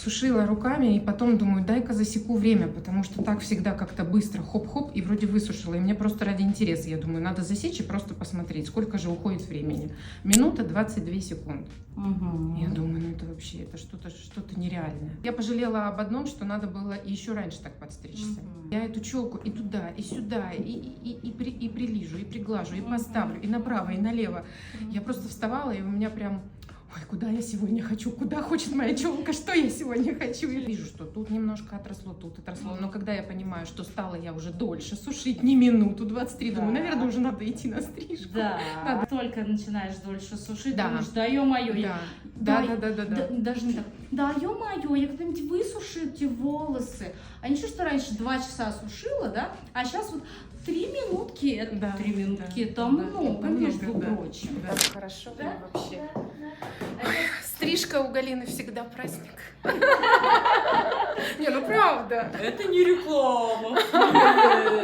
сушила руками, и потом думаю, дай-ка засеку время, потому что так всегда как-то быстро хоп-хоп, и вроде высушила. И мне просто ради интереса, я думаю, надо засечь и просто посмотреть, сколько же уходит времени. Минута 22 секунды. Я думаю, ну это вообще, это что-то нереальное. Я пожалела об одном, что надо было еще раньше так подстричься. Я эту челку и туда, и сюда, и прилижу, и приглажу, и поставлю, и направо, и налево. Я просто вставала, и у меня прям... Ой, куда я сегодня хочу, куда хочет моя челка, что я сегодня хочу. Я вижу, что тут немножко отросло, тут отросло. Но когда я понимаю, что стала я уже дольше сушить, не минуту 23, думаю, наверное, уже надо идти на стрижку. Да, надо. только начинаешь дольше сушить, да. думаешь, да ё-моё. Да. Даже не так, да ё-моё, я когда-нибудь высушу эти волосы. А ничего, что раньше 2 часа сушила, да, а сейчас вот 3 минутки, да, 3 минутки, это много, между прочим. Да, хорошо, да? Вообще. Стрижка у Галины всегда праздник. Не, ну правда. Это не реклама.